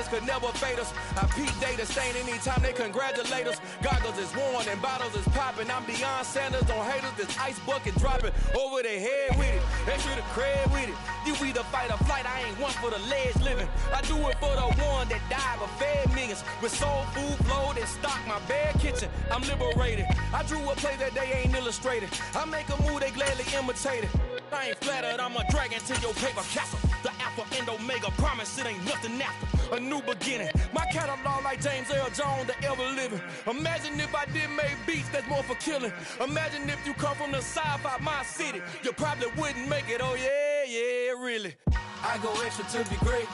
haters could never fade us. I peep data stain anytime they congratulate us. Goggles is worn and bottles is popping. I'm Deion Sanders on haters, this ice bucket dropping over their head with it. Extra the cred with it. You either fight or flight, I ain't one for the ledge living. I do it for the one that died but fed millions. With soul food flowed and stocked my bare kitchen. I'm liberated. I drew a play that they ain't illustrated. I make a move they gladly imitate it. I ain't flattered, I'm a dragon to your paper castle. The Alpha and Omega, promise it ain't nothing after. A new beginning. My catalog like James Earl Jones, the ever living. Imagine if I did make beats that's more for killing. Imagine if you come from the sci-fi my city. You probably wouldn't make it, oh yeah, really. I go extra to be great.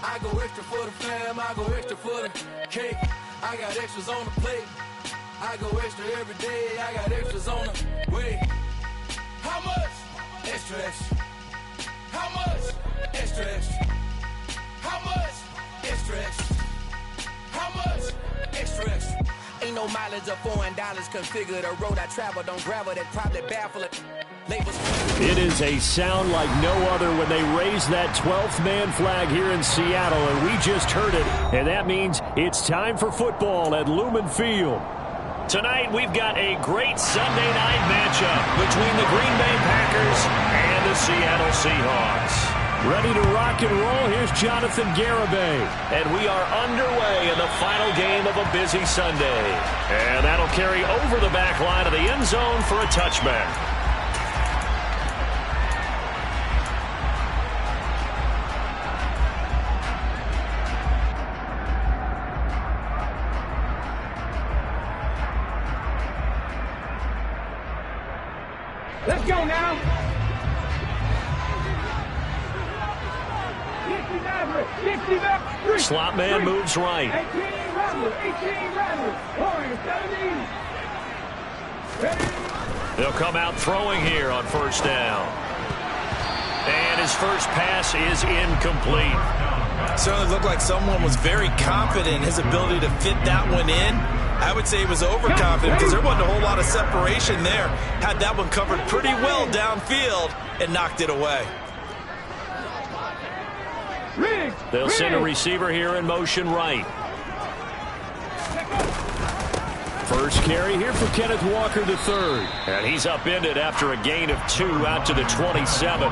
I go extra for the fam, I go extra for the cake. I got extras on the plate. I go extra every day, I got extras on the way. How much? Extra, extra. How much? Extra, extra. How much? Extra, extra. How much? Extra, extra. Ain't no mileage of $4 configure the road I travel. Don't gravel that probably baffle it. It is a sound like no other when they raise that 12th man flag here in Seattle, and we just heard it, and that means it's time for football at Lumen Field. Tonight we've got a great Sunday night matchup between the Green Bay Packers and the Seattle Seahawks. Ready to rock and roll, here's Jonathan Garibay. And we are underway in the final game of a busy Sunday. And that'll carry over the back line of the end zone for a touchback. Let's go now. Slot man moves right. 18 They'll come out throwing here on first down. And his first pass is incomplete. Certainly looked like someone was very confident in his ability to fit that one in. I would say he was overconfident because there wasn't a whole lot of separation there. Had that one covered pretty well downfield and knocked it away. They'll send a receiver here in motion right. First carry here for Kenneth Walker III. And he's upended after a gain of 2 out to the 27.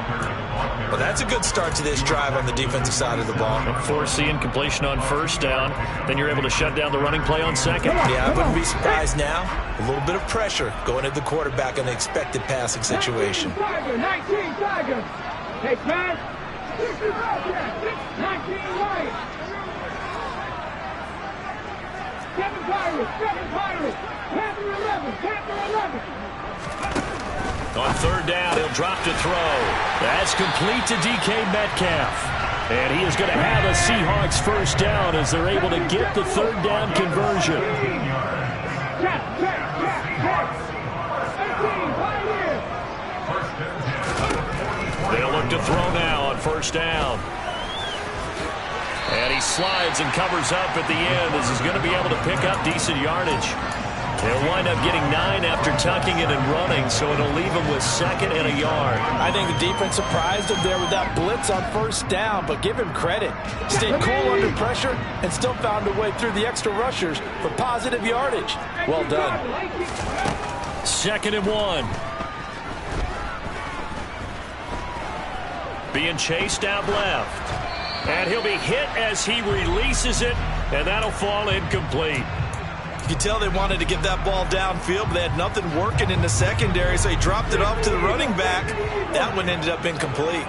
Well, that's a good start to this drive on the defensive side of the ball. Force the incompletion on first down. Then you're able to shut down the running play on second. Yeah, I wouldn't be surprised now. A little bit of pressure going at the quarterback in an expected passing situation. 19 Tigers. Hey, man. 19 Lions. 7 Pirates. Panther 11. On third down, he'll drop to throw. That's complete to DK Metcalf. And he is going to have a Seahawks first down as they're able to get the third down conversion. They'll look to throw now on first down. And he slides and covers up at the end as he's going to be able to pick up decent yardage. They'll wind up getting 9 after tucking it and running, so it'll leave him with 2nd and a yard. I think the defense surprised him there with that blitz on first down, but give him credit. Stayed cool under pressure and still found a way through the extra rushers for positive yardage. Well done. 2nd and 1. Being chased out left. And he'll be hit as he releases it, and that'll fall incomplete. You could tell they wanted to get that ball downfield, but they had nothing working in the secondary, so he dropped it off to the running back. That one ended up incomplete.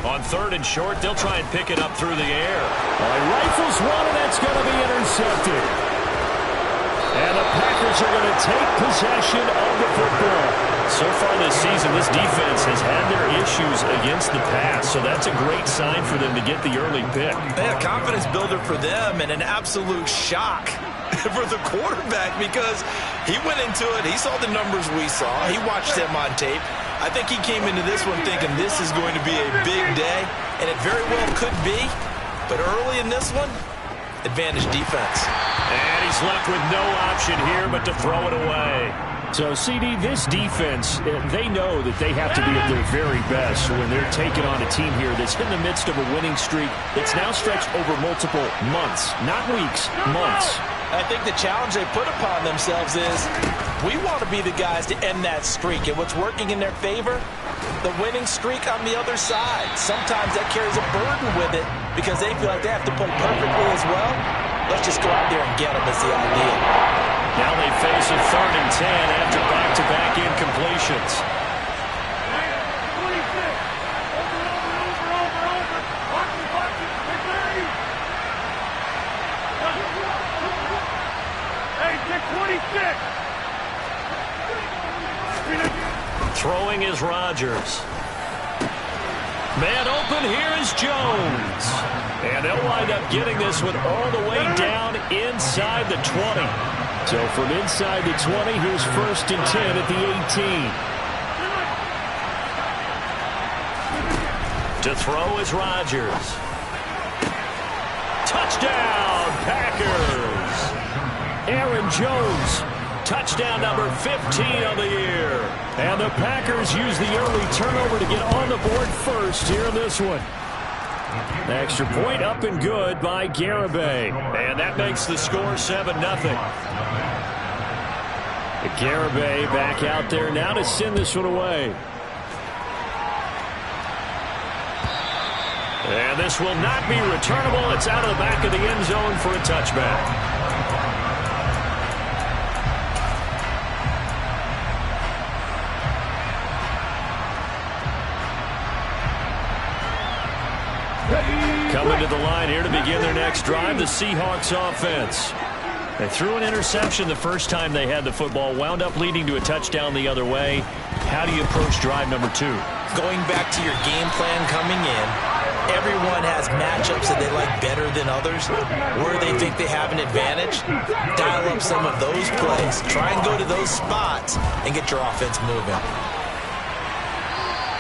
On 3rd and short, they'll try and pick it up through the air. He rifles one, and that's going to be intercepted. And the Packers are going to take possession of the football. So far this season, this defense has had their issues against the pass, so that's a great sign for them to get the early pick. Yeah, confidence builder for them and an absolute shock for the quarterback because he went into it. He saw the numbers we saw. He watched them on tape. I think he came into this one thinking this is going to be a big day, and it very well could be. But early in this one, advantage defense. And he he's left with no option here but to throw it away. So, CD, this defense, they know that they have to be at their very best when they're taking on a team here that's in the midst of a winning streak that's now stretched over multiple months, not weeks, months. I think the challenge they put upon themselves is we want to be the guys to end that streak. And what's working in their favor? The winning streak on the other side. Sometimes that carries a burden with it because they feel like they have to play perfectly as well. Let's just go out there and get them is the idea. Now they face a 3rd and 10 after back-to-back incompletions. 26. Over. Watch it. Hey, get 26. Throwing is Rodgers. Man open, here is Jones. And they'll wind up getting this one all the way down inside the 20. So from inside the 20, here's 1st and 10 at the 18. To throw is Rodgers. Touchdown, Packers. Aaron Jones, touchdown number 15 of the year. And the Packers use the early turnover to get on the board first here in this one. The extra point up and good by Garibay. And that makes the score 7-0. Garibay back out there now to send this one away. And this will not be returnable. It's out of the back of the end zone for a touchback. Coming to the line here to begin their next drive, the Seahawks offense. They threw an interception the first time they had the football, wound up leading to a touchdown the other way. How do you approach drive number 2? Going back to your game plan coming in, everyone has matchups that they like better than others, where they think they have an advantage. Dial up some of those plays. Try and go to those spots and get your offense moving.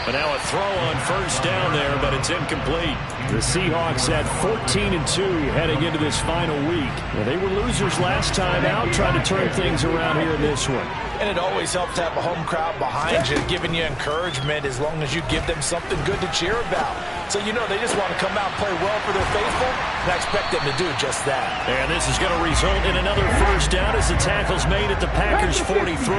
But now a throw on 1st down there, but it's incomplete. The Seahawks at 14-2 heading into this final week. Well, they were losers last time out, trying to turn things around here in this one. And it always helps to have a home crowd behind you, giving you encouragement as long as you give them something good to cheer about. So, you know, they just want to come out and play well for their faithful, and I expect them to do just that. And this is going to result in another 1st down as the tackle's made at the Packers' 43.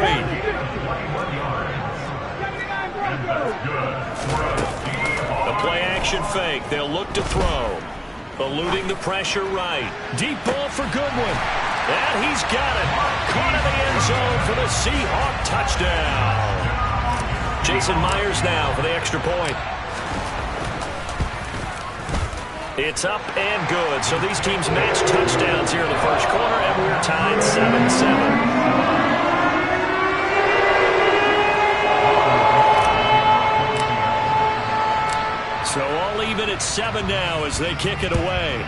The play-action fake. They'll look to throw. Eluding the pressure right. Deep ball for Goodwin. And he's got it. Caught in the end zone for the Seahawk touchdown. Jason Myers now for the extra point. It's up and good. So these teams match touchdowns here in the first quarter, and we're tied 7-7. So all even at 7 now as they kick it away.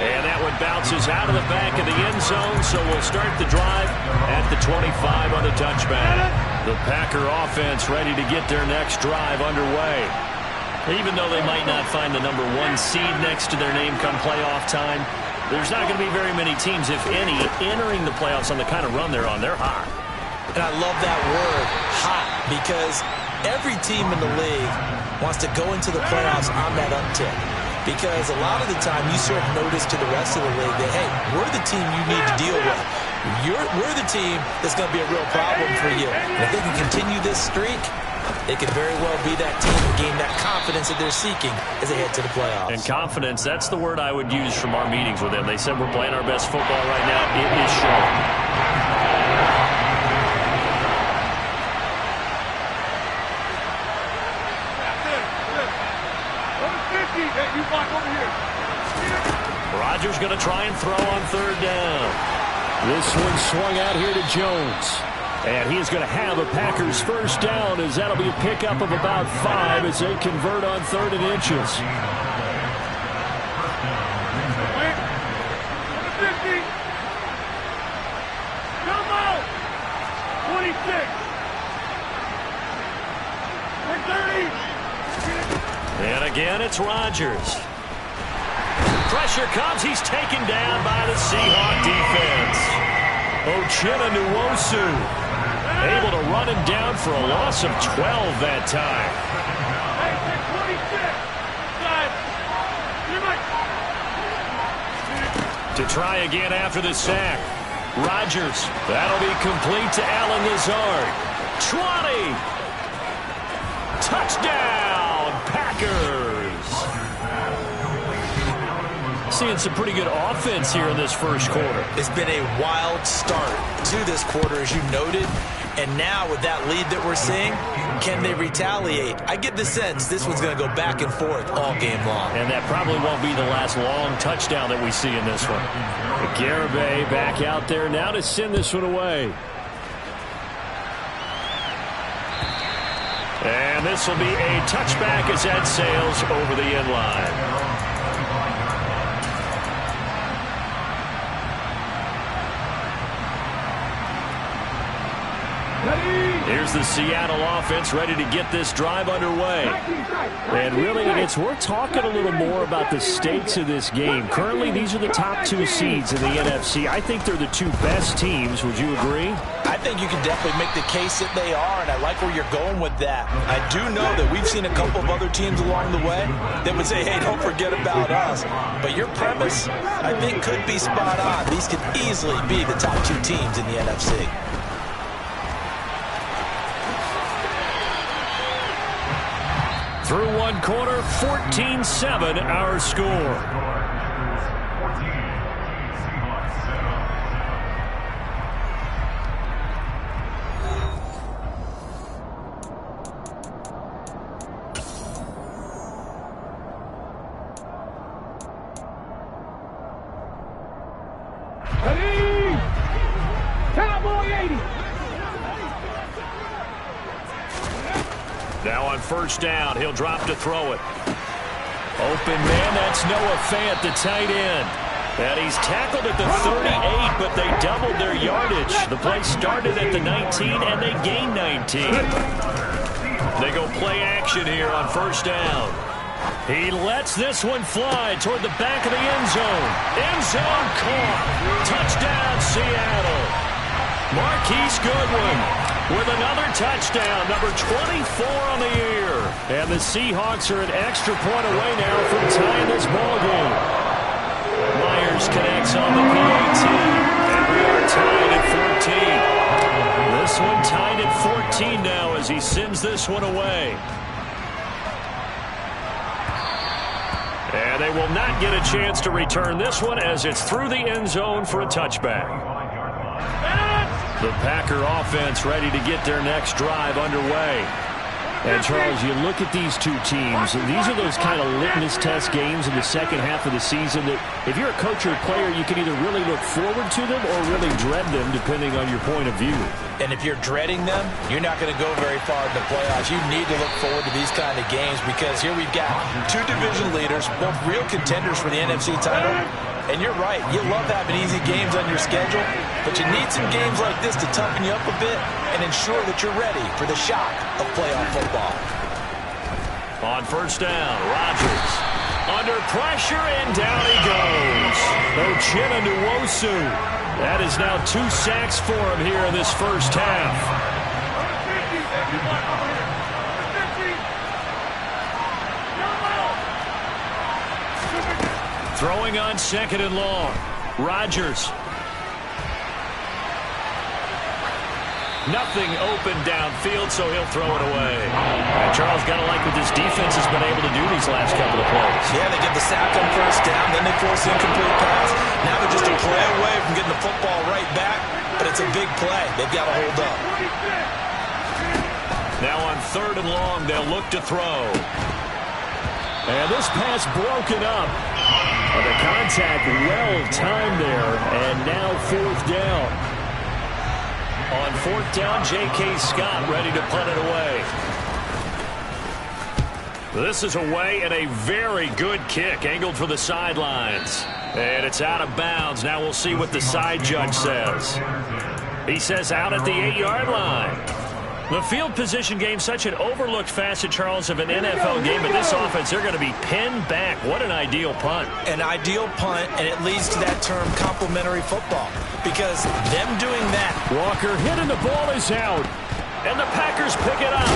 And that one bounces out of the back of the end zone, so we'll start the drive at the 25 on the touchback. The Packer offense ready to get their next drive underway. Even though they might not find the number 1 seed next to their name come playoff time, there's not going to be very many teams, if any, entering the playoffs on the kind of run they're on. They're hot. And I love that word, hot, because every team in the league wants to go into the playoffs on that uptick. Because a lot of the time you serve notice to the rest of the league that, hey, we're the team you need to deal with. We're the team that's going to be a real problem for you. And if they can continue this streak, they could very well be that team and gain that confidence that they're seeking as they head to the playoffs. And confidence, that's the word I would use from our meetings with them. They said we're playing our best football right now. It is showing. Rodgers going to try and throw on 3rd down. This one swung out here to Jones. And he's going to have a Packers 1st down as that'll be a pickup of about 5 as they convert on 3rd and inches. 50. Come out. 26. 30. And again, it's Rodgers. Pressure comes. He's taken down by the Seahawk defense. Uchenna Nwosu able to run him down for a loss of 12 that time. To try again after the sack. Rodgers. That'll be complete to Allen Lazard. 20. Touchdown, Packers. Seeing some pretty good offense here in this first quarter. It's been a wild start to this quarter, as you noted. And now with that lead that we're seeing, can they retaliate? I get the sense this one's going to go back and forth all game long. And that probably won't be the last long touchdown that we see in this one. Garibay back out there now to send this one away. And this will be a touchback as that sails over the end line. Here's the Seattle offense ready to get this drive underway. And really, it's worth talking a little more about the stakes of this game. Currently, these are the top two seeds in the NFC. I think they're the two best teams. Would you agree? I think you can definitely make the case that they are, and I like where you're going with that. I do know that we've seen a couple of other teams along the way that would say, hey, don't forget about us. But your premise, I think, could be spot on. These could easily be the top two teams in the NFC. Through one quarter, 14-7 our score. Now on first down, he'll drop to throw it. Open man, that's Noah Fant, the tight end. And he's tackled at the 38, but they doubled their yardage. The play started at the 19, and they gained 19. They go play action here on first down. He lets this one fly toward the back of the end zone. End zone caught. Touchdown, Seattle. Marquise Goodwin with another touchdown, number 24 on the year. And the Seahawks are an extra point away now from tying this ballgame. Myers connects on the PAT, and we are tied at 14. This one tied at 14 now as he sends this one away. And they will not get a chance to return this one as it's through the end zone for a touchback. The Packer offense ready to get their next drive underway. And, Charles, you look at these two teams, and these are those kind of litmus test games in the second half of the season that if you're a coach or a player, you can either really look forward to them or really dread them, depending on your point of view. And if you're dreading them, you're not going to go very far in the playoffs. You need to look forward to these kind of games because here we've got two division leaders, both real contenders for the NFC title. And you're right, you love having easy games on your schedule, but you need some games like this to toughen you up a bit and ensure that you're ready for the shock of playoff football. On first down, Rodgers under pressure, and down he goes. Uchenna Nwosu. That is now 2 sacks for him here in this first half. Throwing on second and long. Rodgers. Nothing open downfield, so he'll throw it away. And Charles, got to like what this defense has been able to do these last couple of plays. Yeah, they get the sack on first down, then they force the incomplete pass. Now they're just a play away from getting the football right back, but it's a big play. They've got to hold up. Now on third and long, they'll look to throw. And this pass broken up. The contact well-timed there, and now fourth down. On fourth down, J.K. Scott ready to punt it away. This is away and a very good kick, angled for the sidelines. And it's out of bounds. Now we'll see what the side judge says. He says out at the 8-yard line. The field position game, such an overlooked facet, Charles, of an NFL game, but this offense, they're going to be pinned back. What an ideal punt. An ideal punt, and it leads to that term complementary football, because them doing that. Walker hit and the ball is out, and the Packers pick it up.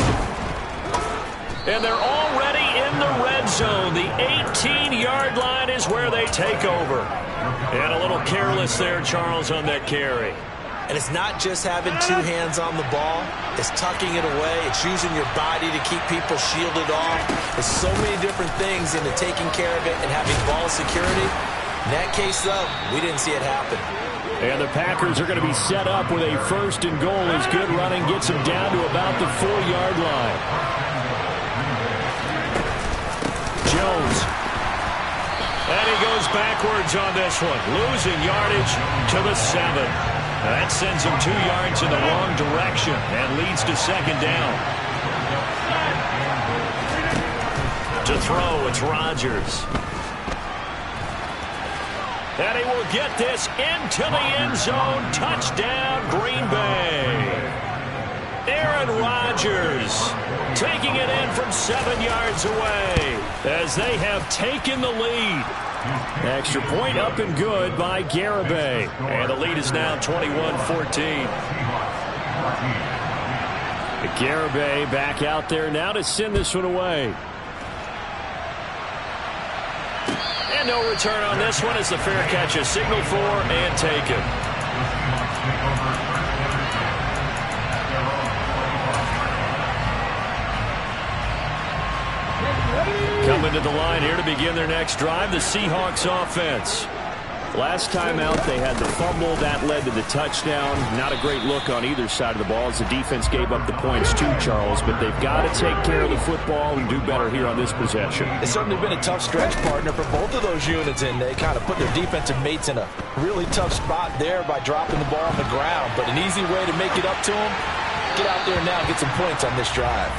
And they're already in the red zone. The 18-yard line is where they take over. And a little careless there, Charles, on that carry. And it's not just having two hands on the ball. It's tucking it away. It's using your body to keep people shielded off. There's so many different things into taking care of it and having ball security. In that case, though, we didn't see it happen. And the Packers are going to be set up with a first and goal as good running gets them down to about the 4-yard line. Jones. And he goes backwards on this one, losing yardage to the 7. That sends him 2 yards in the wrong direction and leads to second down. To throw, it's Rodgers. And he will get this into the end zone. Touchdown, Green Bay. Aaron Rodgers taking it in from 7 yards away as they have taken the lead. Extra point up and good by Garibay. And the lead is now 21-14. Garibay back out there now to send this one away. And no return on this one as the fair catch is signaled for and taken. Coming to the line here to begin their next drive, the Seahawks offense. Last time out, they had the fumble. That led to the touchdown. Not a great look on either side of the ball as the defense gave up the points too, Charles. But they've got to take care of the football and do better here on this possession. It's certainly been a tough stretch, partner, for both of those units, and they kind of put their defensive mates in a really tough spot there by dropping the ball on the ground. But an easy way to make it up to them, get out there now and get some points on this drive.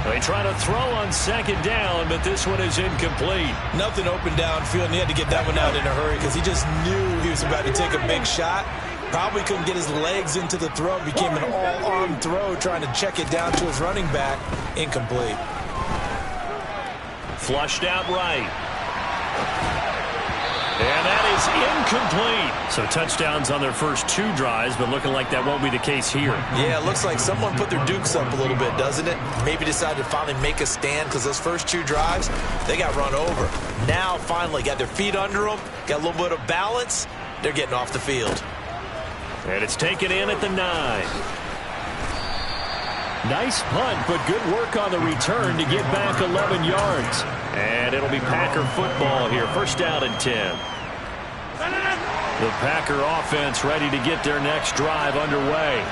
They try to throw on second down, but this one is incomplete. Nothing open downfield, and he had to get that one out in a hurry because he just knew he was about to take a big shot. Probably couldn't get his legs into the throw. Became an all-arm throw trying to check it down to his running back. Incomplete. Flushed out right. And that is incomplete. So touchdowns on their first 2 drives, but looking like that won't be the case here. Yeah, it looks like someone put their dukes up a little bit, doesn't it? Maybe decided to finally make a stand because those first 2 drives, they got run over. Now, finally, got their feet under them, got a little bit of balance. They're getting off the field. And it's taken in at the 9. Nice punt, but good work on the return to get back 11 yards. And it'll be Packer football here. First down and 10. The Packer offense ready to get their next drive underway.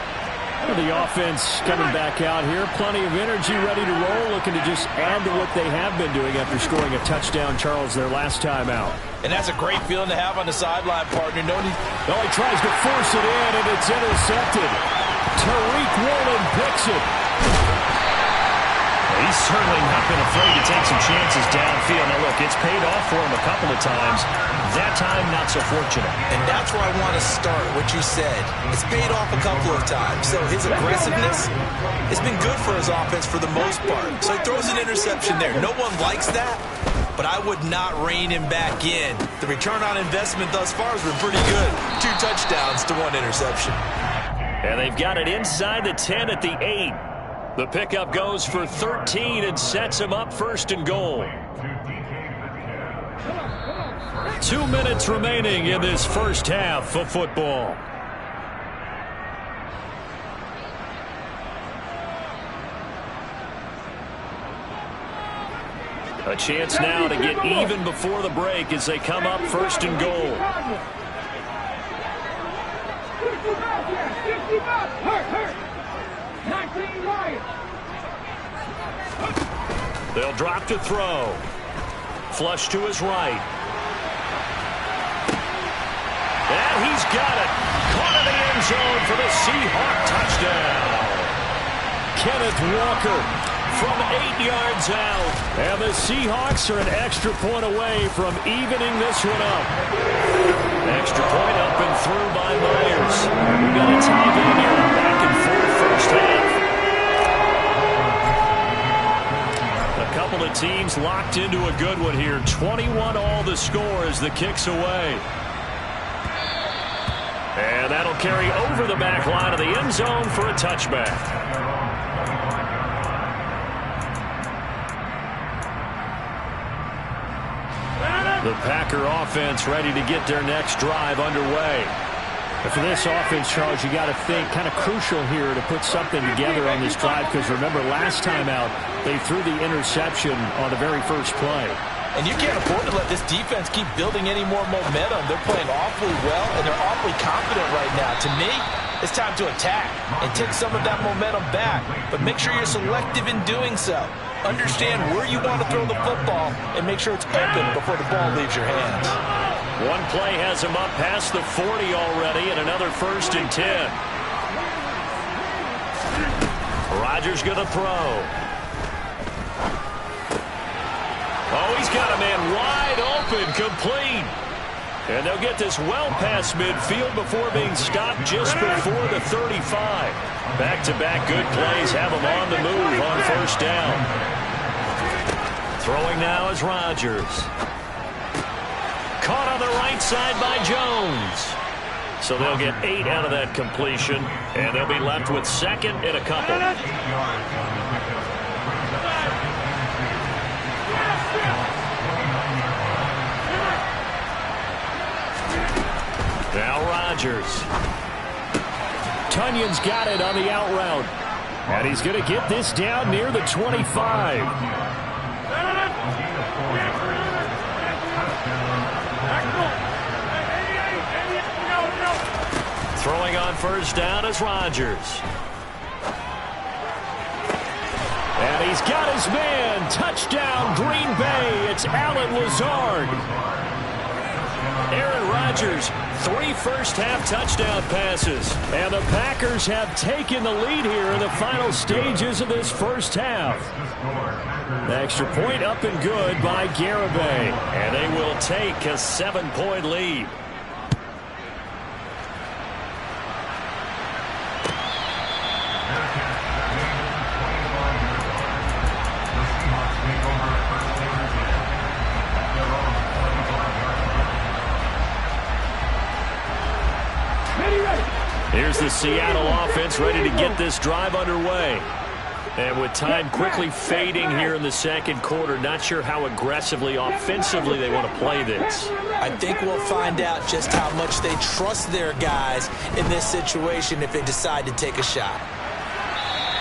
The offense coming back out here. Plenty of energy, ready to roll, looking to just add to what they have been doing after scoring a touchdown, Charles, their last time out. And that's a great feeling to have on the sideline, partner. He tries to force it in, and it's intercepted. Tariq Woolen picks it. He's certainly not been afraid to take some chances downfield. Now, look, it's paid off for him a couple of times. That time, not so fortunate. And that's where I want to start, what you said. It's paid off a couple of times. So his aggressiveness has been good for his offense for the most part. So he throws an interception there. No one likes that, but I would not rein him back in. The return on investment thus far has been pretty good. 2 touchdowns to 1 interception. And they've got it inside the 10 at the 8. The pickup goes for 13 and sets him up first and goal. 2 minutes remaining in this first half of football. A chance now to get even before the break as they come up first and goal. They'll drop to throw. Flush to his right. And he's got it. Caught in the end zone for the Seahawk touchdown. Kenneth Walker from 8 yards out. And the Seahawks are an extra point away from evening this one up. Extra point up and through by Myers. We've got a tie game here. Back and forth first half. teams locked into a good one here. 21-all the score as the kick's away. And that'll carry over the back line of the end zone for a touchback. The Packer offense ready to get their next drive underway. But for this offense, Charles, you got to think kind of crucial here to put something together on this drive, because remember last time out they threw the interception on the very first play. And you can't afford to let this defense keep building any more momentum. They're playing awfully well, and they're awfully confident right now. To me, it's time to attack and take some of that momentum back, but make sure you're selective in doing so. Understand where you want to throw the football and make sure it's open before the ball leaves your hands. One play has him up past the 40 already, and another 1st and 10. Rodgers going to throw. Oh, he's got a man wide open, complete. And they'll get this well past midfield before being stopped just before the 35. Back-to-back good plays have him on the move on 1st down. Throwing now is Rodgers. Caught on the right side by Jones. So they'll get 8 out of that completion, and they'll be left with 2nd and a couple. Now Rodgers. Tunyon's got it on the out route. And he's going to get this down near the 25. Throwing on 1st down is Rodgers. And he's got his man. Touchdown, Green Bay. It's Allen Lazard. Aaron Rodgers, 3 first-half touchdown passes. And the Packers have taken the lead here in the final stages of this first half. The extra point up and good by Garibay. And they will take a 7-point lead. Here's the Seattle offense ready to get this drive underway. And with time quickly fading here in the 2nd quarter, not sure how aggressively, offensively they want to play this. I think we'll find out just how much they trust their guys in this situation if they decide to take a shot.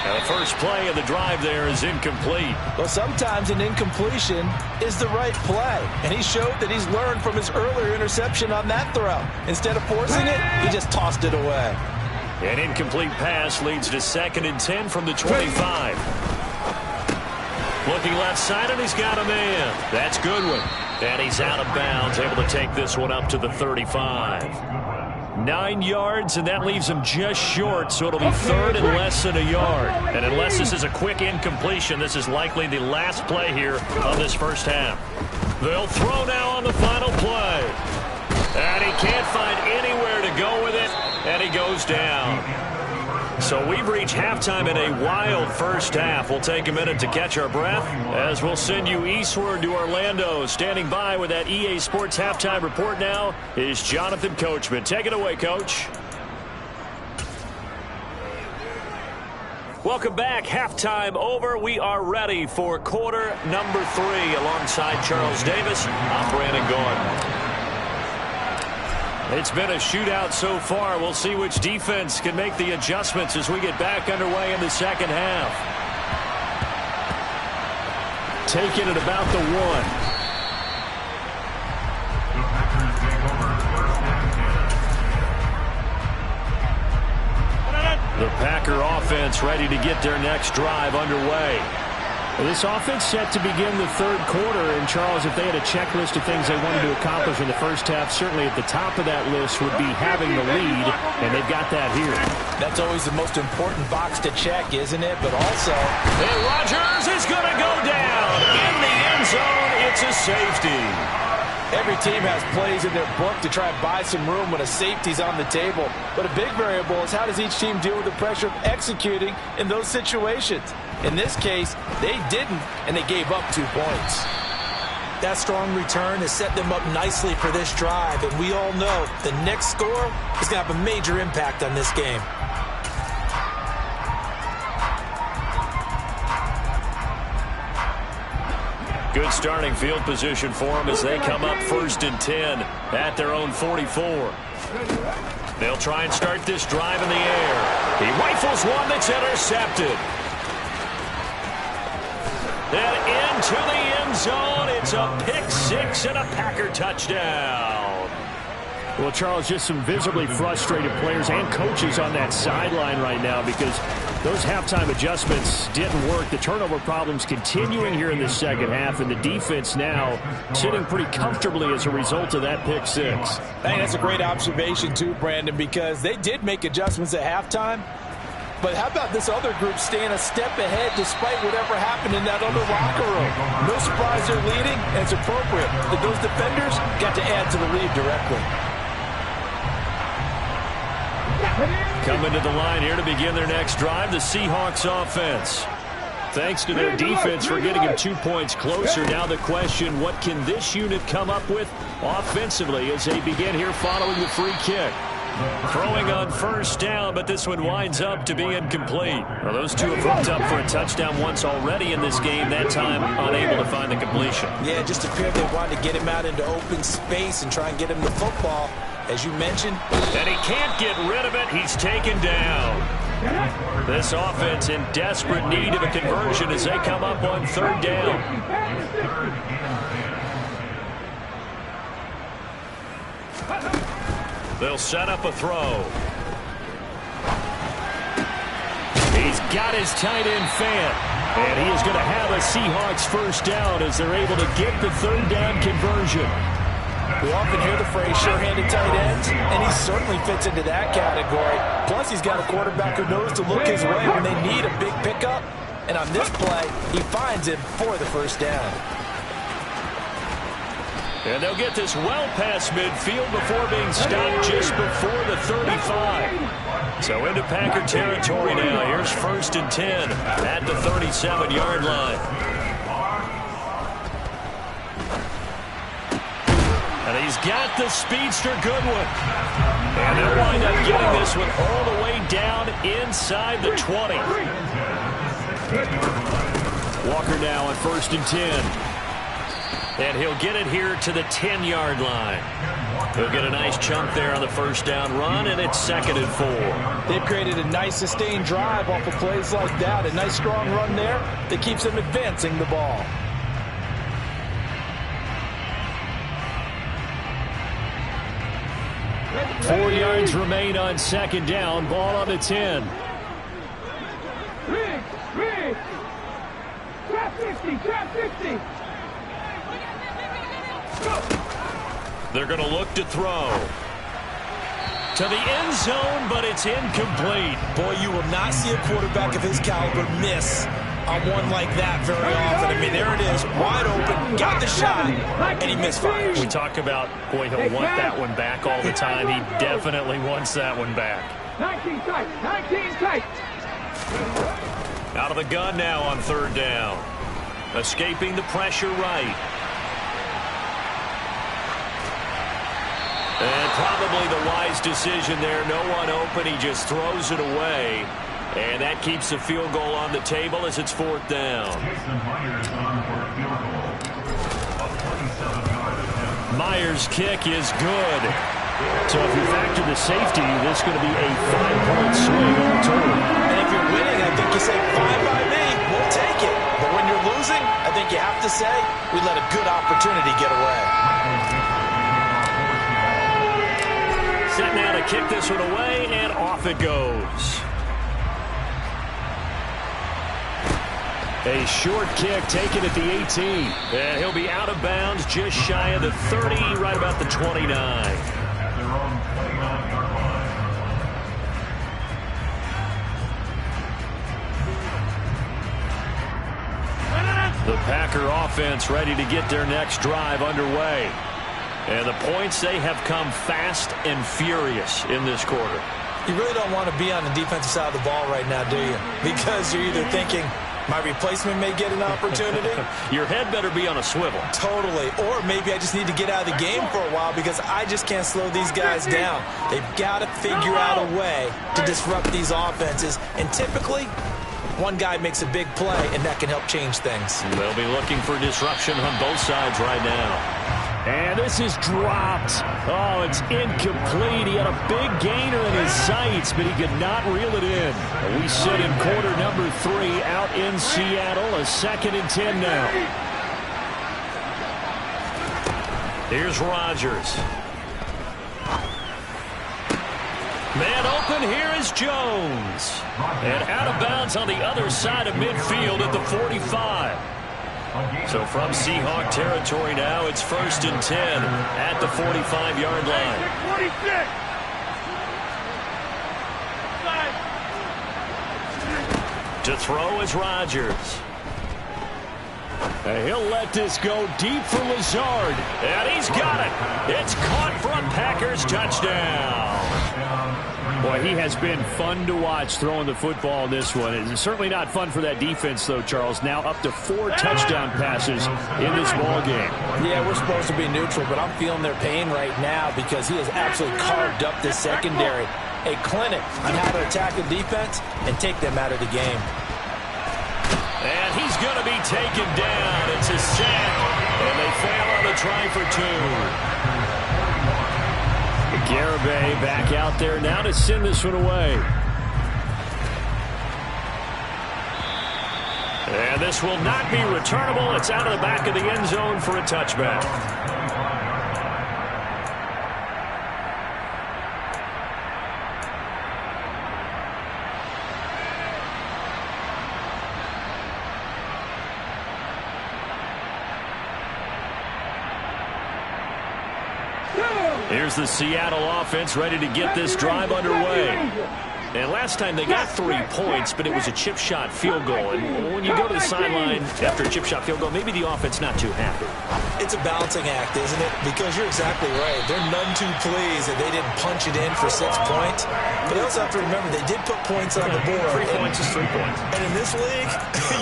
Now the first play of the drive there is incomplete. Well, sometimes an incompletion is the right play. And he showed that he's learned from his earlier interception on that throw. Instead of forcing it, he just tossed it away. An incomplete pass leads to 2nd and 10 from the 25. Looking left side, and he's got a man. That's Goodwin. And he's out of bounds, able to take this one up to the 35. 9 yards, and that leaves him just short, so it'll be 3rd and less than a yard. And unless this is a quick incompletion, this is likely the last play here of this first half. They'll throw now on the final play. And he can't find anywhere to go with it, and he goes down. So we've reached halftime in a wild first half. We'll take a minute to catch our breath as we'll send you eastward to Orlando. Standing by with that EA Sports halftime report now is Jonathan Coachman. Take it away, Coach. Welcome back. Halftime over. We are ready for quarter number 3. Alongside Charles Davis, I'm Brandon Gordon. It's been a shootout so far. We'll see which defense can make the adjustments as we get back underway in the second half. Taking it about the 1. The Packer offense ready to get their next drive underway. Well, this offense set to begin the 3rd quarter, and Charles, if they had a checklist of things they wanted to accomplish in the first half, certainly at the top of that list would be having the lead, and they've got that here. That's always the most important box to check, isn't it? But also, and Rodgers is going to go down in the end zone. It's a safety. Every team has plays in their book to try and buy some room when a safety's on the table. But a big variable is how does each team deal with the pressure of executing in those situations. In this case, they didn't, and they gave up 2 points. That strong return has set them up nicely for this drive, and we all know the next score is going to have a major impact on this game. Good starting field position for them as they come up 1st and 10 at their own 44. They'll try and start this drive in the air. He rifles one that's intercepted. Then into the end zone. It's a pick 6 and a Packer touchdown. Well, Charles, just some visibly frustrated players and coaches on that sideline right now because those halftime adjustments didn't work. The turnover problems continuing here in the second half, and the defense now sitting pretty comfortably as a result of that pick 6. I think that's a great observation too, Brandon, because they did make adjustments at halftime. But how about this other group staying a step ahead despite whatever happened in that other locker room? No surprise they're leading, and it's appropriate that those defenders got to add to the lead directly. Coming to the line here to begin their next drive, the Seahawks offense. Thanks to their defense for getting them 2 points closer. Now the question, what can this unit come up with offensively as they begin here following the free kick? Throwing on 1st down, but this one winds up to be incomplete. Well, those two have hooked up for a touchdown once already in this game, that time unable to find the completion. Yeah, it just appeared they wanted to get him out into open space and try and get him the football, as you mentioned. And he can't get rid of it. He's taken down. This offense in desperate need of a conversion as they come up on 3rd down. They'll set up a throw. He's got his tight end fan. And he is going to have a Seahawks 1st down as they're able to get the 3rd down conversion. We often hear the phrase sure-handed tight ends, and he certainly fits into that category. Plus, he's got a quarterback who knows to look his way when they need a big pickup. And on this play, he finds him for the 1st down. And they'll get this well past midfield before being stopped just before the 35. So into Packer territory now. Here's 1st and 10 at the 37-yard line. And he's got the speedster Goodwin. And they'll wind up getting this one all the way down inside the 20. Walker now on 1st and 10. And he'll get it here to the 10-yard line. He'll get a nice chunk there on the 1st down run, and it's 2nd and 4. They've created a nice sustained drive off of plays like that. A nice strong run there that keeps them advancing the ball. Four yards remain on 2nd down. Ball on the 10. Trap 50, trap 50. They're going to look to throw. To the end zone, but it's incomplete. Boy, you will not see a quarterback of his caliber miss on one like that very often. I mean, there it is, wide open, got the shot, and he misfires. We talk about, boy, he'll want that one back all the time. He definitely wants that one back. 19 tight, 19 tight. Out of the gun now on 3rd down. Escaping the pressure right. And probably the wise decision there. No one open. He just throws it away. And that keeps the field goal on the table as it's 4th down. Myers' kick is good. So if you factor the safety, this is going to be a 5-point swing all total. And if you're winning, I think you say, fine by me, we'll take it. But when you're losing, I think you have to say, we let a good opportunity get away. Set now to kick this one away, and off it goes. A short kick taken at the 18. And he'll be out of bounds just shy of the 30, right about the 29. The Packer offense ready to get their next drive underway. And the points, they have come fast and furious in this quarter. You really don't want to be on the defensive side of the ball right now, do you? Because you're either thinking, my replacement may get an opportunity. Your head better be on a swivel. Totally. Or maybe I just need to get out of the game for a while because I just can't slow these guys down. They've got to figure out a way to disrupt these offenses. And typically, one guy makes a big play, and that can help change things. They'll be looking for disruption on both sides right now. And this is dropped. Oh, it's incomplete. He had a big gainer in his sights, but he could not reel it in. We sit in quarter number 3 out in Seattle. A 2nd and 10 now. Here's Rodgers. Man open, here is Jones. And out of bounds on the other side of midfield at the 45. So from Seahawk territory now, it's 1st and 10 at the 45-yard line. 46. To throw is Rodgers. And he'll let this go deep for Lazard. And he's got it. It's caught for a Packers touchdown. Boy, he has been fun to watch throwing the football in this one. It's certainly not fun for that defense, though, Charles. Now up to 4 touchdown passes in this ball game. Yeah, we're supposed to be neutral, but I'm feeling their pain right now because he has absolutely carved up this secondary. A clinic on how to attack the defense and take them out of the game. And he's going to be taken down. It's a sack, and they fail on the try for 2. Garibay back out there now to send this one away. And this will not be returnable. It's out of the back of the end zone for a touchback. Here's the Seattle offense ready to get this drive underway. And last time they got 3 points, but it was a chip shot field goal. And when you go to the sideline after a chip shot field goal, maybe the offense not too happy. It's a balancing act, isn't it? Because you're exactly right. They're none too pleased that they didn't punch it in for 6 points. But you also have to remember, they did put points on the board. 3 points is 3 points. And in this league,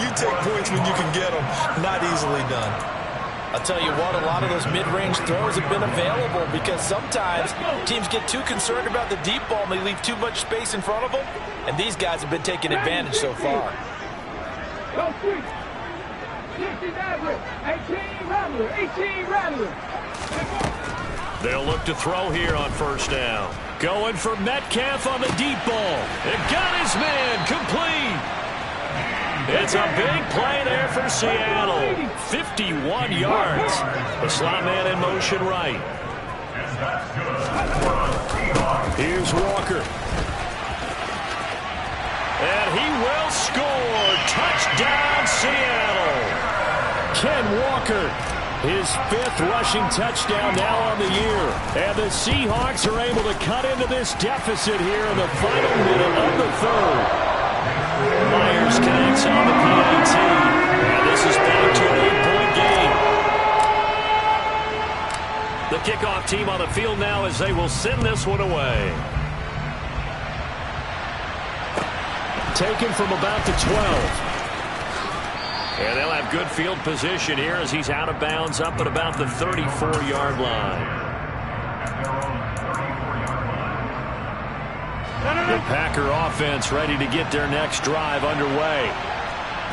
you take points when you can get them. Not easily done. I'll tell you what, a lot of those mid-range throws have been available because sometimes teams get too concerned about the deep ball and they leave too much space in front of them, and these guys have been taking advantage so far. 18 Rattler. They'll look to throw here on 1st down. Going for Metcalf on the deep ball. It got his man complete. It's a big play there for Seattle. 51 yards. The slot man in motion right. Here's Walker. And he will score. Touchdown, Seattle. Ken Walker, his 5th rushing touchdown now on the year. And the Seahawks are able to cut into this deficit here in the final minute of the 3rd. Myers connects on the PAT. And this is back to an 8-point game. The kickoff team on the field now as they will send this one away. Taken from about the 12. And they'll have good field position here as he's out of bounds up at about the 34-yard line. The Packer offense ready to get their next drive underway.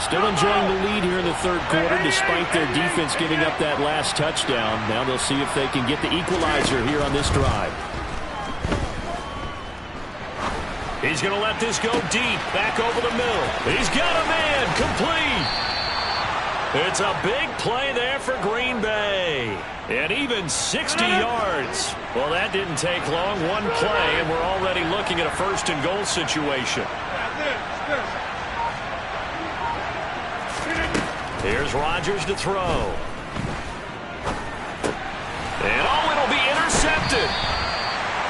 Still enjoying the lead here in the 3rd quarter despite their defense giving up that last touchdown. Now they'll see if they can get the equalizer here on this drive. He's going to let this go deep, back over the middle. He's got a man, complete. It's a big play there for Green Bay. And even 60 yards. Well, that didn't take long. One play, and we're already looking at a 1st and goal situation. Here's Rodgers to throw. And it'll be intercepted.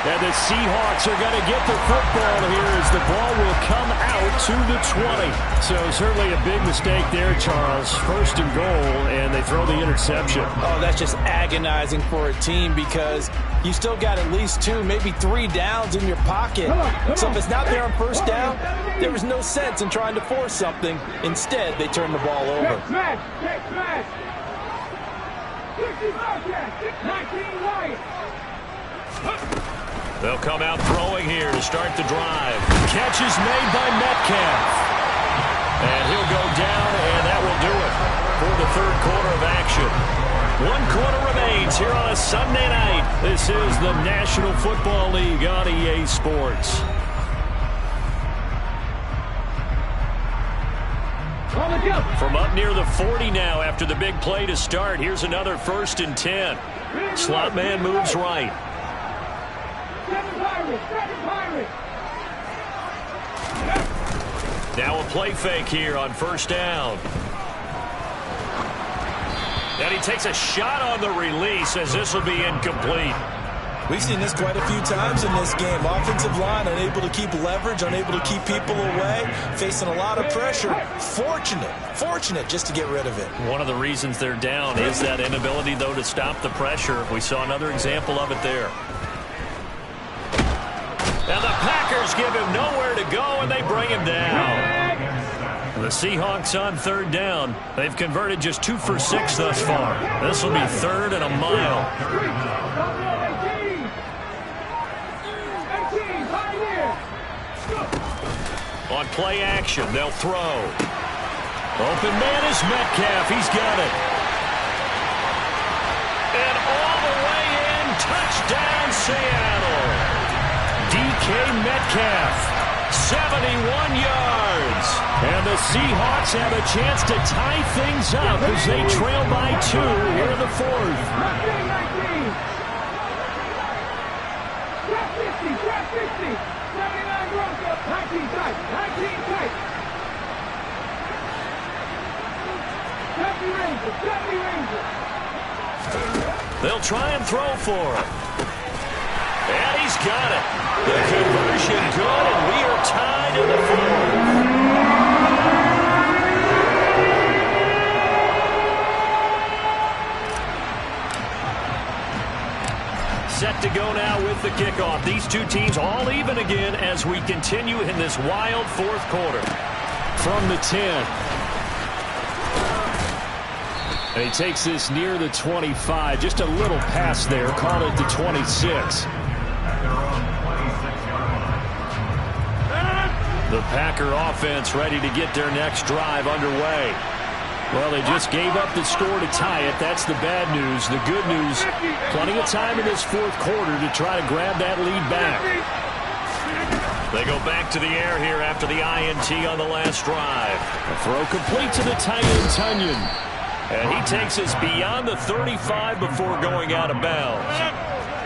And the Seahawks are going to get the football here as the ball will come out to the 20. So certainly a big mistake there, Charles. First and goal, and they throw the interception. Oh, that's just agonizing for a team because you still got at least 2, maybe 3 downs in your pocket. So if it's not there on first down, there was no sense in trying to force something. Instead, they turn the ball over. Next match. 60 Bobcats, 19 Lions. They'll come out throwing here to start the drive. Catch is made by Metcalf. And he'll go down, and that will do it for the third quarter of action. 1 quarter remains here on a Sunday night. This is the National Football League on EA Sports. From up near the 40 now after the big play to start. Here's another 1st and 10. Slot man moves right. Now a play fake here on first down. And he takes a shot on the release as this will be incomplete. We've seen this quite a few times in this game. Offensive line unable to keep leverage, unable to keep people away, facing a lot of pressure. Fortunate just to get rid of it. One of the reasons they're down is that inability, though, to stop the pressure. We saw another example of it there. And the Packers give him nowhere to go, and they bring him down. The Seahawks on 3rd down. They've converted just 2 for 6 thus far. This will be 3rd and a mile. On play action, they'll throw. Open man is Metcalf. He's got it. And all the way in, touchdown Seattle. DK Metcalf, 71 yards. And the Seahawks have a chance to tie things up as they trail by 2 here in the 4th. Draft 50. 79 Broncos. 19 tight. 19 tight. 70 Rangers. They'll try and throw for it. And he's got it. The conversion good, and we are tied in the 4th. Set to go now with the kickoff. These two teams all even again as we continue in this wild 4th quarter. From the 10. And he takes this near the 25. Just a little pass there. Call it the 26. The Packer offense ready to get their next drive underway. Well, they just gave up the score to tie it. That's the bad news. The good news, plenty of time in this 4th quarter to try to grab that lead back. They go back to the air here after the INT on the last drive. A throw complete to the tight end, Tunyon. And he takes us beyond the 35 before going out of bounds.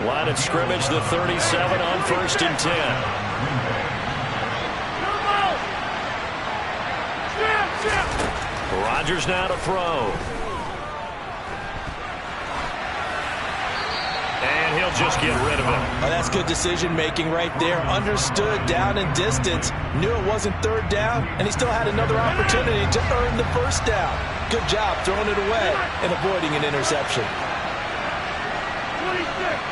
Line of scrimmage, the 37 on 1st and 10. Rodgers now to throw. And he'll just get rid of it. Oh, that's good decision-making right there. Understood down and distance. Knew it wasn't 3rd down, and he still had another opportunity to earn the 1st down. Good job throwing it away and avoiding an interception. 26.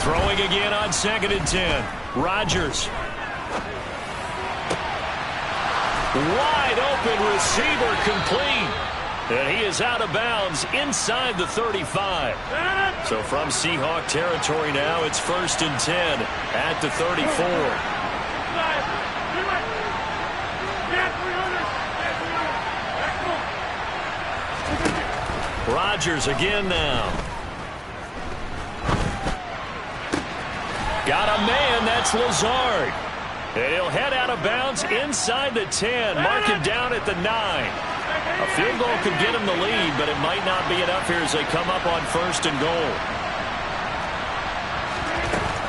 Throwing again on 2nd and 10. Rodgers. Wide open receiver complete. And he is out of bounds inside the 35. So from Seahawk territory now, it's 1st and 10 at the 34. Rodgers again now. Got a man, that's Lazard. And he'll head out of bounds inside the 10. Mark him down at the 9. A field goal could get him the lead, but it might not be enough here as they come up on 1st and goal.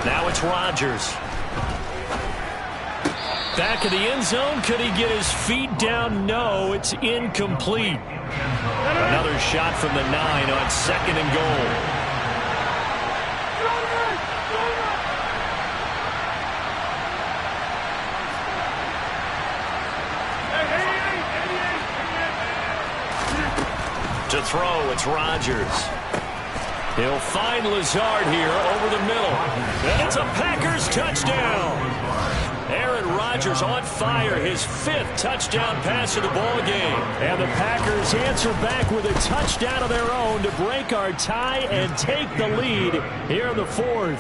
Now it's Rodgers. Back of the end zone. Could he get his feet down? No, it's incomplete. Another shot from the 9 on 2nd and goal. To throw, it's Rodgers. He'll find Lazard here over the middle. And it's a Packers touchdown. Aaron Rodgers on fire, his 5th touchdown pass of the ball game. And the Packers answer back with a touchdown of their own to break our tie and take the lead here in the 4th.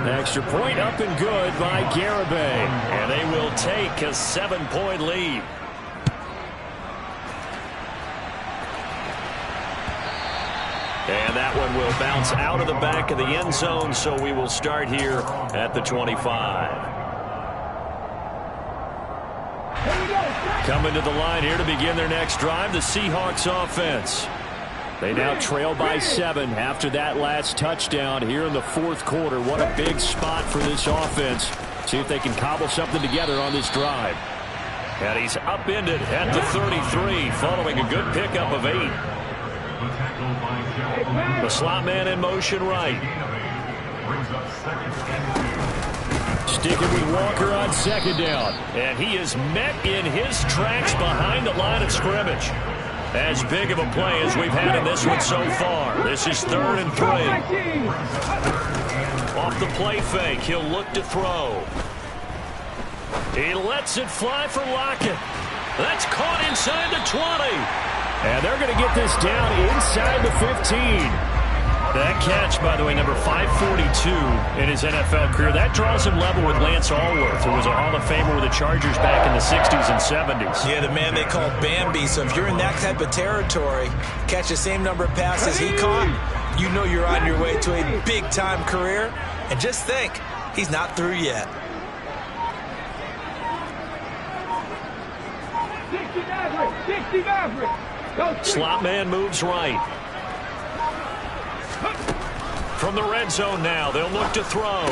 Extra point up and good by Garibay. And they will take a 7-point lead. And that one will bounce out of the back of the end zone, so we will start here at the 25. Coming to the line here to begin their next drive, the Seahawks offense. They now trail by 7 after that last touchdown here in the 4th quarter. What a big spot for this offense. See if they can cobble something together on this drive. And he's upended at the 33, following a good pickup of 8. The slot man in motion right. Sticking with Walker on 2nd down. And he is met in his tracks behind the line of scrimmage. As big of a play as we've had in this one so far. This is 3rd and 3. Off the play fake, he'll look to throw. He lets it fly for Lockett. That's caught inside the 20. And they're going to get this down inside the 15. That catch, by the way, number 542 in his NFL career. That draws him level with Lance Allworth, who was a Hall of Famer with the Chargers back in the 60s and 70s. Yeah, the man they call Bambi. So if you're in that type of territory, catch the same number of passes he caught, you know you're on your way to a big-time career. And just think, he's not through yet. 60 Maverick. Slot man moves right. From the red zone now, they'll look to throw.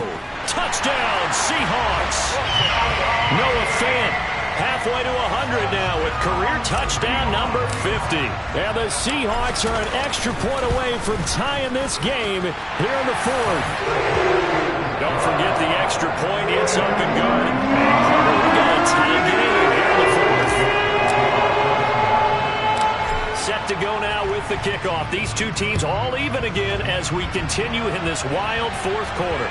Touchdown, Seahawks. Noah Fant halfway to 100 now with career touchdown number 50. And the Seahawks are an extra point away from tying this game here in the 4th. Don't forget the extra point. It's up and good. And we got a tie game here in the 4th. Set to go now with the kickoff. These two teams all even again as we continue in this wild 4th quarter.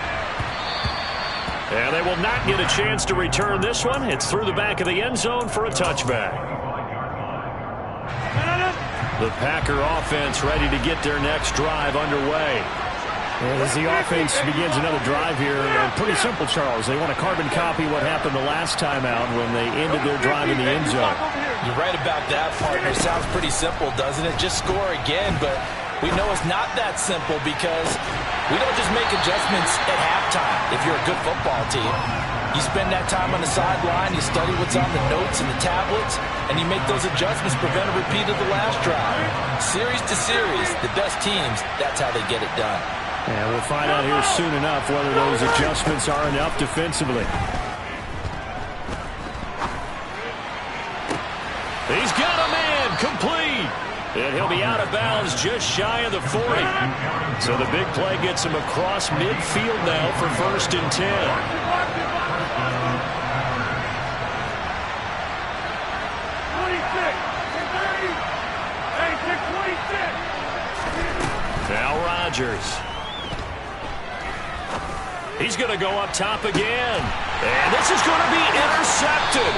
And they will not get a chance to return this one. It's through the back of the end zone for a touchback. The Packer offense ready to get their next drive underway. And as the offense begins another drive here, pretty simple, Charles. They want to carbon copy what happened the last time out when they ended their drive in the end zone. You're right about that, partner. Sounds pretty simple, doesn't it? Just score again, but we know it's not that simple because we don't just make adjustments at halftime if you're a good football team. You spend that time on the sideline, you study what's on the notes and the tablets, and you make those adjustments, prevent a repeat of the last drive. Series to series, the best teams, that's how they get it done. And we'll find out here soon enough whether those adjustments are enough defensively. He's got a man complete. And he'll be out of bounds just shy of the 40. So the big play gets him across midfield now for 1st and 10. Now Rodgers. He's going to go up top again. And this is going to be intercepted.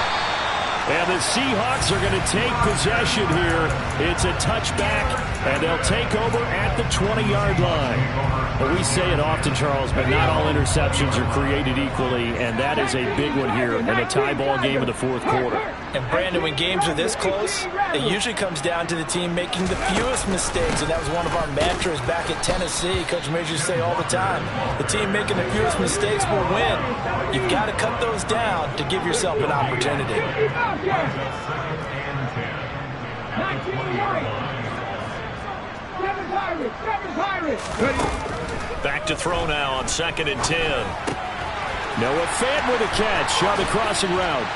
And the Seahawks are going to take possession here. It's a touchback, and they'll take over at the 20-yard line. Well, we say it often, Charles, but not all interceptions are created equally, and that is a big one here in a tie ball game of the 4th quarter. And, Brandon, when games are this close, it usually comes down to the team making the fewest mistakes, and that was one of our mantras back at Tennessee. Coach Major used to say all the time, the team making the fewest mistakes will win. You've got to cut those down to give yourself an opportunity. Back to throw now on 2nd and 10. Noah Fant with a catch on the crossing route.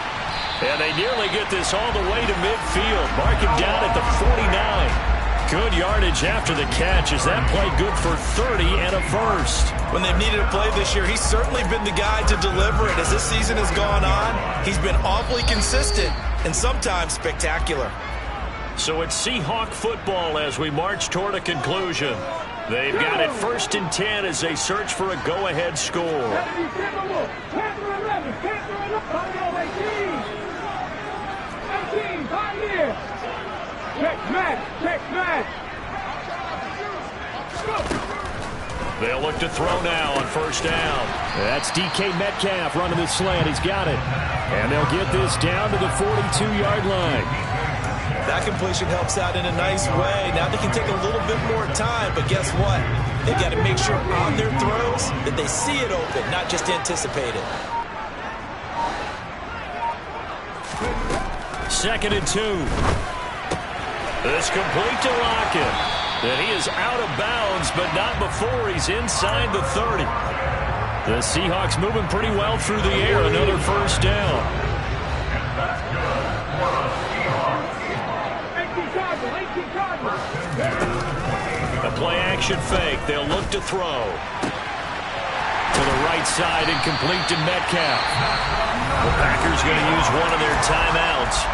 And they nearly get this all the way to midfield. Mark him down at the 49. Good yardage after the catch. Is that play good for 30 and a first? When they've needed a play this year, he's certainly been the guy to deliver it. As this season has gone on, he's been awfully consistent and sometimes spectacular. So it's Seahawk football as we march toward a conclusion. They've got it 1st and 10 as they search for a go-ahead score. Check match. They'll look to throw now on 1st down. That's DK Metcalf running the slant. He's got it. And they'll get this down to the 42-yard line. That completion helps out in a nice way. Now they can take a little bit more time, but guess what? They've got to make sure on their throws that they see it open, not just anticipate it. 2nd and 2. It's complete to Lockett. And he is out of bounds, but not before he's inside the 30. The Seahawks moving pretty well through the air. Another 1st down. A play-action fake. They'll look to throw. To the right side and complete to Metcalf. The Packers going to use one of their timeouts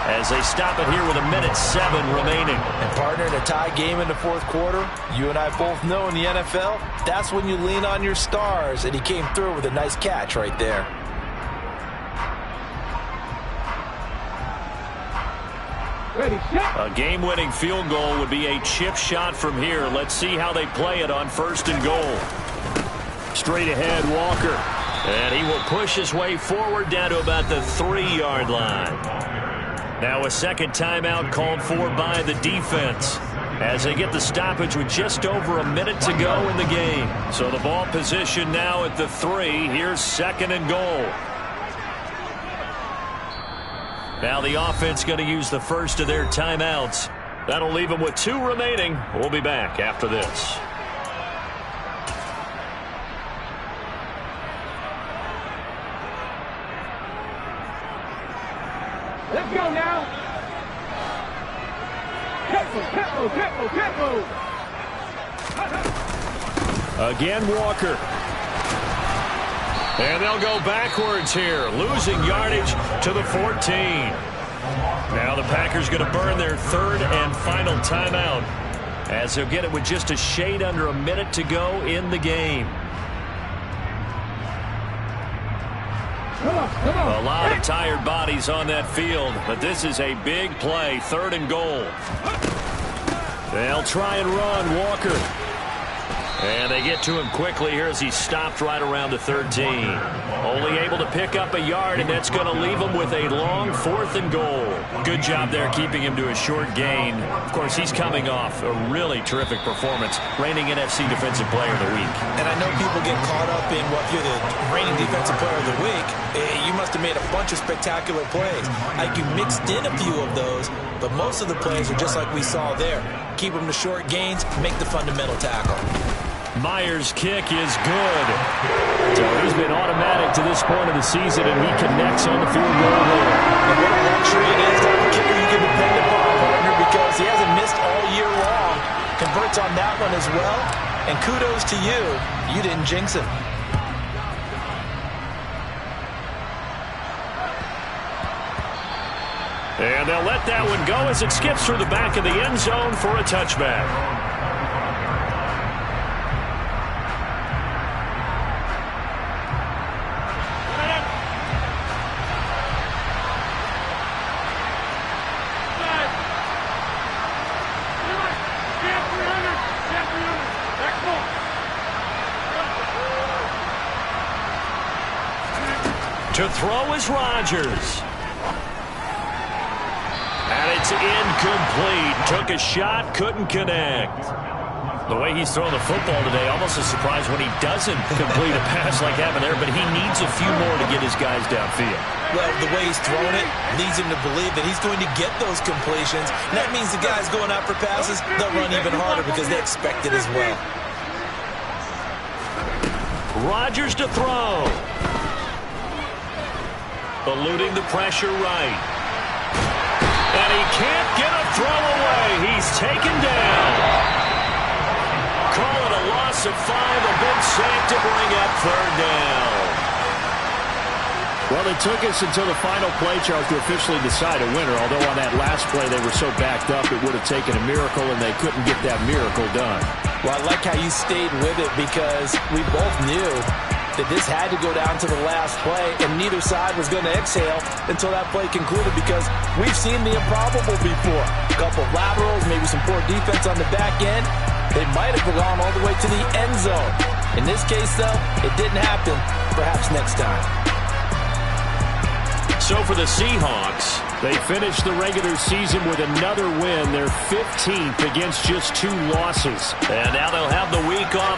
as they stop it here with 1:07 remaining. And partner, in a tie game in the 4th quarter, you and I both know in the NFL, that's when you lean on your stars, and he came through with a nice catch right there. A game-winning field goal would be a chip shot from here. Let's see how they play it on 1st and goal. Straight ahead, Walker. And he will push his way forward down to about the 3-yard line. Now a 2nd timeout called for by the defense as they get the stoppage with just over a minute to go in the game. So the ball position now at the 3. Here's 2nd and goal. Now the offense going to use the first of their timeouts. That'll leave them with 2 remaining. We'll be back after this. Let's go now. Tempo. Again, Walker. And they'll go backwards here, losing yardage to the 14. Now the Packers going to burn their 3rd and final timeout as they'll get it with just a shade under a minute to go in the game. Come on. A lot of tired bodies on that field, but this is a big play, 3rd and goal. They'll try and run, Walker. And they get to him quickly here as he stopped right around the 13. Only able to pick up a yard, and that's going to leave him with a long 4th and goal. Good job there keeping him to a short gain. Of course, he's coming off a really terrific performance, reigning NFC Defensive Player of the Week. And I know people get caught up in what you're the reigning Defensive Player of the Week. You must have made a bunch of spectacular plays. You mixed in a few of those, but most of the plays are just like we saw there. Keep them to short gains, make the fundamental tackle. Myers' kick is good. So he's been automatic to this point of the season, and he connects on the field goal there. And what a luxury it is to have a kicker you can depend upon, partner, because he hasn't missed all year long. Converts on that one as well. And kudos to you. You didn't jinx him. And they'll let that one go as it skips through the back of the end zone for a touchback. To throw is Rodgers. And it's incomplete. Took a shot, couldn't connect. The way he's throwing the football today, almost a surprise when he doesn't complete a pass like happened there, but he needs a few more to get his guys downfield. Well, the way he's throwing it leads him to believe that he's going to get those completions. And that means the guys going out for passes, they'll run even harder because they expect it as well. Rodgers to throw. eluding the pressure right. And he can't get a throw away. He's taken down. Call it a loss of 5, a big sack to bring up 3rd down. Well, it took us until the final play, Charles, to officially decide a winner, although on that last play they were so backed up it would have taken a miracle, and they couldn't get that miracle done. Well, I like how you stayed with it because we both knew that this had to go down to the last play, and neither side was going to exhale until that play concluded because we've seen the improbable before. A couple of laterals, maybe some poor defense on the back end. They might have gone all the way to the end zone. In this case, though, it didn't happen. Perhaps next time. So for the Seahawks, they finished the regular season with another win. They're 15th against just 2 losses. And now they'll have the week off.